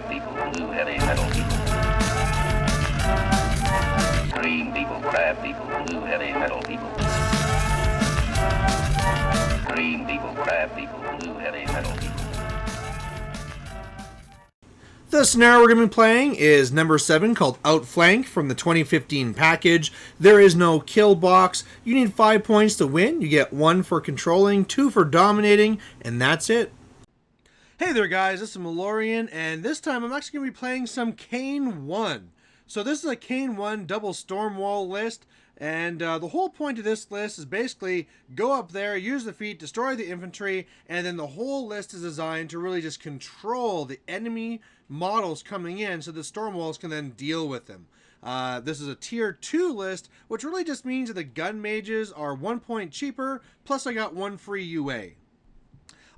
crab people, blue heavy metal people. Green people, crab people, blue heavy metal people. Green people, crab people, blue heavy metal people. The scenario we're going to be playing is number 7, called Outflank, from the 2015 package. There is no kill box. You need 5 points to win. You get 1 for controlling, 2 for dominating, and that's it. Hey there guys, this is Malorian, and this time I'm actually going to be playing some Caine1. So this is a Caine1 double Stormwall list, and the whole point of this list is basically go up there, use the feat, destroy the infantry, and then the whole list is designed to really just control the enemy models coming in so the Stormwalls can then deal with them. This is a tier 2 list, which really just means that the gun mages are 1 point cheaper, plus I got 1 free UA.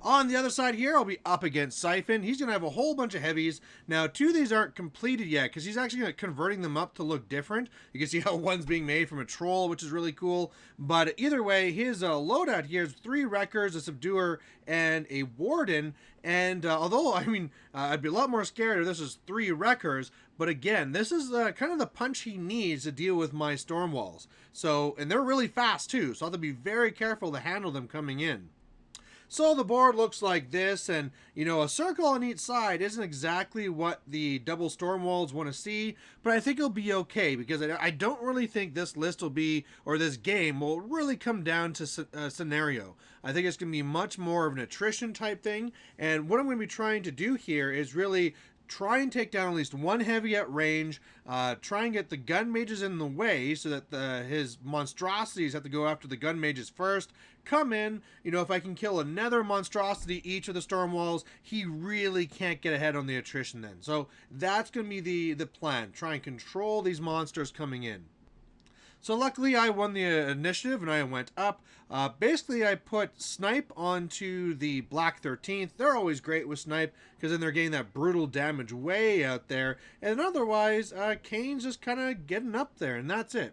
On the other side here, I'll be up against Cyphon. He's going to have a whole bunch of heavies. Now, 2 of these aren't completed yet, because he's actually converting them up to look different. You can see how one's being made from a troll, which is really cool. But either way, his loadout here is 3 wreckers, a subduer, and a warden. And although, I mean, I'd be a lot more scared if this was 3 wreckers. But again, this is kind of the punch he needs to deal with my Stormwalls. So, and they're really fast too, so I'll have to be very careful to handle them coming in. So the board looks like this, and you know, a circle on each side isn't exactly what the double Stormwalls want to see, but I think it'll be okay, because I don't really think this list will be, or this game will really come down to scenario. I think it's going to be much more of an attrition type thing, and what I'm going to be trying to do here is really try and take down at least 1 heavy at range, try and get the gun mages in the way so that his monstrosities have to go after the gun mages first, come in, you know, if I can kill another monstrosity each of the Stormwalls, he really can't get ahead on the attrition then. So that's going to be the plan, try and control these monsters coming in. So luckily I won the initiative and I went up. Basically I put Snipe onto the Black 13th. They're always great with Snipe because then they're getting that brutal damage way out there. And otherwise, Caine's just kind of getting up there, and that's it.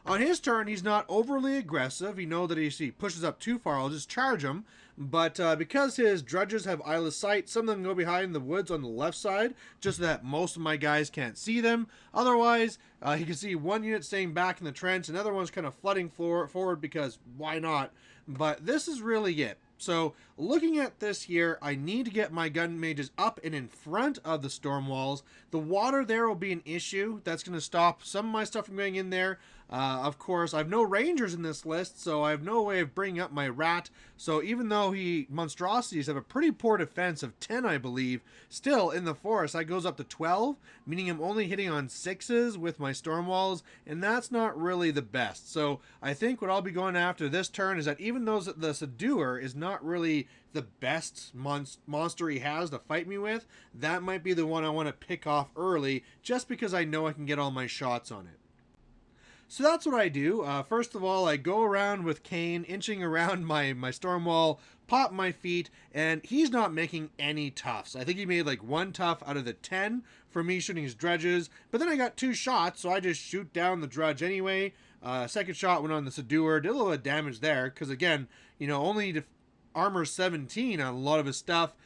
On his turn, he's not overly aggressive. You know that if he pushes up too far, I'll just charge him. But because his drudges have eye of sight, some of them go behind the woods on the left side, just so that most of my guys can't see them. Otherwise, he can see 1 unit staying back in the trench, another one's kind of flooding forward because why not? But this is really it. So looking at this here, I need to get my gun mages up and in front of the Stormwalls. The water there will be an issue. That's going to stop some of my stuff from going in there. Of course, I have no rangers in this list, so I have no way of bringing up my rat. So even though monstrosities have a pretty poor defense of 10, I believe, still in the forest that goes up to 12, meaning I'm only hitting on 6s with my Stormwalls, and that's not really the best. So I think what I'll be going after this turn is that even though the Subduer is not really the best monster he has to fight me with, that might be the one I want to pick off early, just because I know I can get all my shots on it. So that's what I do. First of all, I go around with Caine, inching around my Stormwall, pop my feet, and he's not making any toughs. I think he made like 1 tough out of the 10 for me shooting his drudges, but then I got 2 shots, so I just shoot down the drudge anyway. Second shot went on the Subduer, did a little bit of damage there, because again, you know, only armor 17 on a lot of his stuff,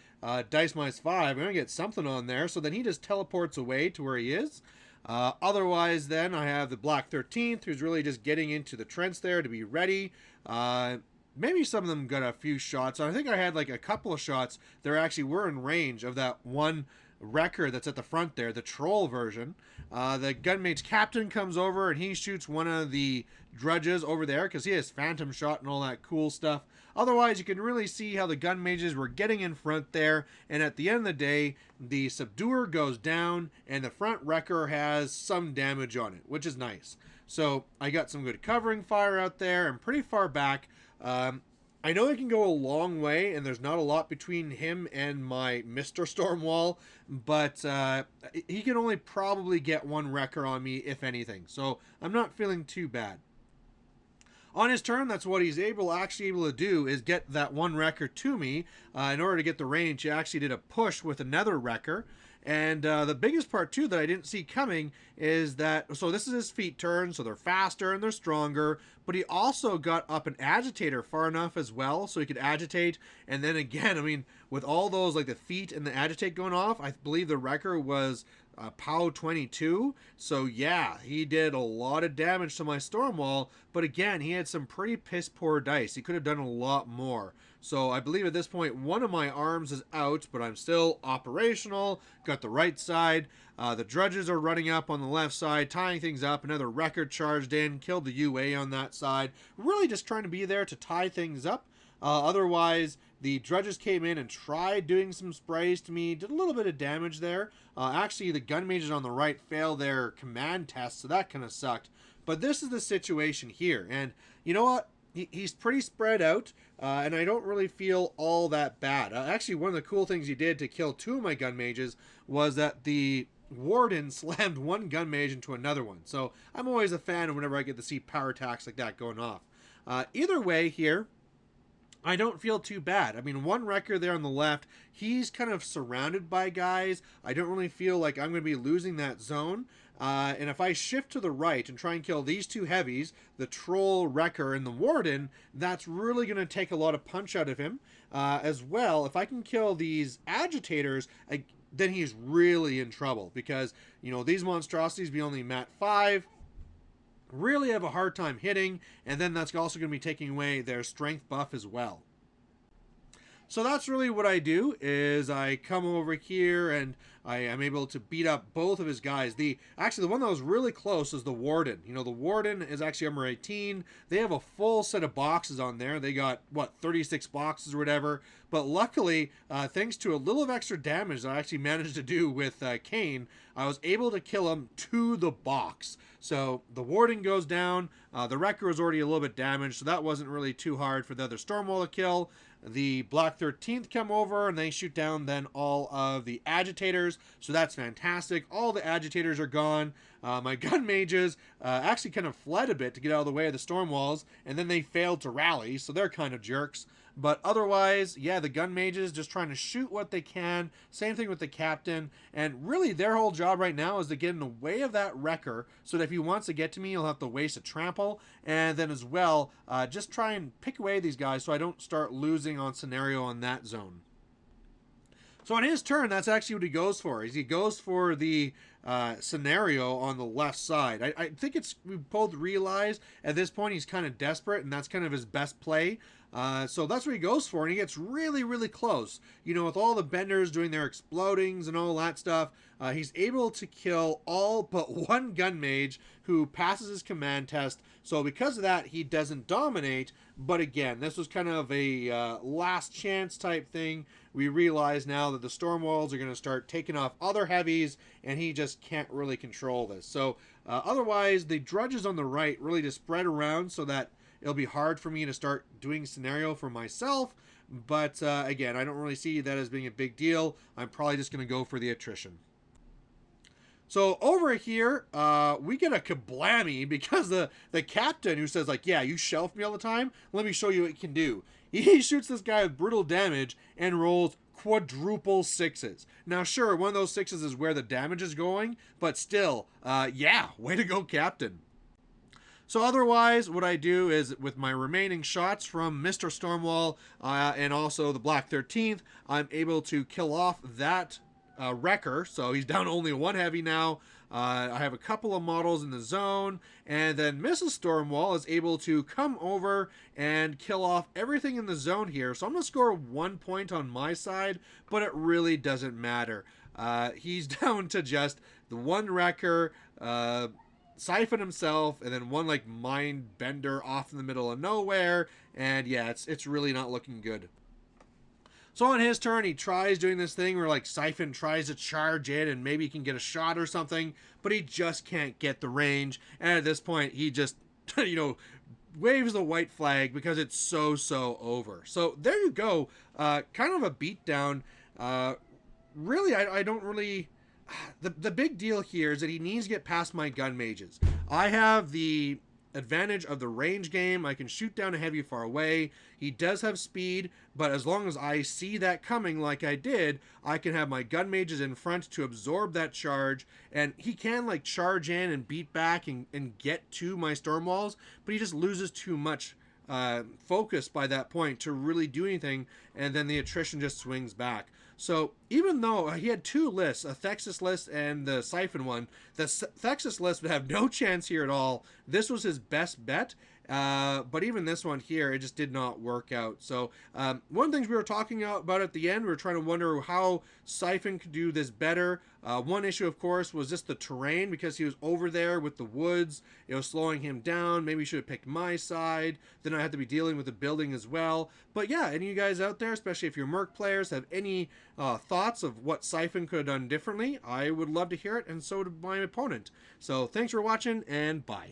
dice -5, I'm going to get something on there, so then he just teleports away to where he is. Otherwise, then, I have the Black 13th, who's really just getting into the trench there to be ready. Maybe some of them got a few shots. I think I had like a couple of shots that actually were in range of that one wrecker that's at the front there, the troll version. The gunmate's captain comes over and he shoots one of the drudges over there because he has phantom shot and all that cool stuff. Otherwise, you can really see how the gun mages were getting in front there, and at the end of the day, the Subduer goes down and the front wrecker has some damage on it, which is nice. So I got some good covering fire out there and pretty far back. I know he can go a long way, and there's not a lot between him and my Mr. Stormwall, but he can only probably get 1 wrecker on me, if anything. So I'm not feeling too bad. On his turn, that's what he's actually able to do, is get that 1 wrecker to me. In order to get the range, he actually did a push with another wrecker. And the biggest part, too, that I didn't see coming is that, so this is his feet turn, so they're faster and they're stronger, but he also got up an agitator far enough as well, so he could agitate. And then again, I mean, with all those, like the feet and the agitate going off, I believe the record was POW 22. So yeah, he did a lot of damage to my Stormwall, but again, he had some pretty piss poor dice. He could have done a lot more. So I believe at this point, one of my arms is out, but I'm still operational. Got the right side. The Drudges are running up on the left side, tying things up. Another record charged in, killed the UA on that side. Really just trying to be there to tie things up. Otherwise, the Drudges came in and tried doing some sprays to me, did a little bit of damage there. Actually, the gun mages on the right failed their command test, so that kind of sucked. But this is the situation here, and you know what? He's pretty spread out, and I don't really feel all that bad. Actually, one of the cool things he did to kill two of my gun mages was that the Warden slammed one gun mage into another one. So I'm always a fan of whenever I get to see power attacks like that going off. Either way here, I don't feel too bad. I mean, one wrecker there on the left, he's kind of surrounded by guys. I don't really feel like I'm going to be losing that zone. And if I shift to the right and try and kill these two heavies, the Troll, Wrecker, and the Warden, that's really going to take a lot of punch out of him. As well, if I can kill these agitators, then he's really in trouble. Because, you know, these monstrosities be only mat 5. Really have a hard time hitting, and then that's also going to be taking away their strength buff as well. So that's really what I do, is I come over here and I am able to beat up both of his guys. Actually, the one that was really close is the Warden. You know, the Warden is actually armor 18. They have a full set of boxes on there. They got, 36 boxes or whatever. But luckily, thanks to a little of extra damage that I actually managed to do with Caine, I was able to kill him to the box. So the Warden goes down. The Wrecker was already a little bit damaged, so that wasn't really too hard for the other Stormwall to kill. The Black 13th come over and they shoot down then all of the agitators, so that's fantastic. All the agitators are gone. My gun mages actually kind of fled a bit to get out of the way of the Stormwalls, and then they failed to rally, so they're kind of jerks. But otherwise, yeah, the gun mages just trying to shoot what they can. Same thing with the captain. And really, their whole job right now is to get in the way of that wrecker, so that if he wants to get to me, he'll have to waste a trample. And then as well, just try and pick away these guys so I don't start losing on scenario on that zone. So on his turn, that's actually what he goes for. Is he goes for the scenario on the left side. I think we both realize at this point he's kind of desperate, and that's kind of his best play. So that's what he goes for, and he gets really, really close. You know, with all the benders doing their explodings and all that stuff, he's able to kill all but one gun mage who passes his command test. So because of that, he doesn't dominate. But again, this was kind of a last chance type thing. We realize now that the Stormwalls are going to start taking off other heavies, and he just can't really control this. So otherwise, the Drudges on the right really just spread around so that it'll be hard for me to start doing scenario for myself. But again, I don't really see that as being a big deal. I'm probably just going to go for the attrition. So over here, we get a kablammy because the captain who says, like, yeah, you shelf me all the time, let me show you what you can do. He shoots this guy with brutal damage and rolls quadruple 6s. Now, sure, one of those 6s is where the damage is going, but still, yeah, way to go, captain. So otherwise, what I do is, with my remaining shots from Mr. Stormwall and also the Black 13th, I'm able to kill off that Wrecker, so he's down only one heavy now. I have a couple of models in the zone, and then Mrs. Stormwall is able to come over and kill off everything in the zone here. So I'm going to score 1 point on my side, but it really doesn't matter. He's down to just the one Wrecker, Cyphon himself, and then one like mind bender off in the middle of nowhere, and yeah, it's really not looking good. So on his turn, he tries doing this thing where, like, Cyphon tries to charge in and maybe he can get a shot or something, but he just can't get the range. And at this point, he just, you know, waves the white flag because it's so over. So there you go. Kind of a beatdown. Really, I don't really... The big deal here is that he needs to get past my gun mages. I have the advantage of the range game. I can shoot down a heavy far away. He does have speed, but as long as I see that coming like I did, I can have my gun mages in front to absorb that charge, and he can like charge in and beat back and get to my storm walls, but he just loses too much focus by that point to really do anything, and then the attrition just swings back. So even though he had two lists, a Thexus list and the Cyphon one, the Thexus list would have no chance here at all. This was his best bet, but even this one here, it just did not work out. So one of the things we were talking about at the end, we were trying to wonder how Cyphon could do this better. One issue, of course, was just the terrain, because he was over there with the woods. It was slowing him down. Maybe he should have picked my side. Then I had to be dealing with the building as well. But yeah, any of you guys out there, especially if you're Merc players, have any thoughts of what Cyphon could have done differently, I would love to hear it, and so would my opponent. So thanks for watching, and bye.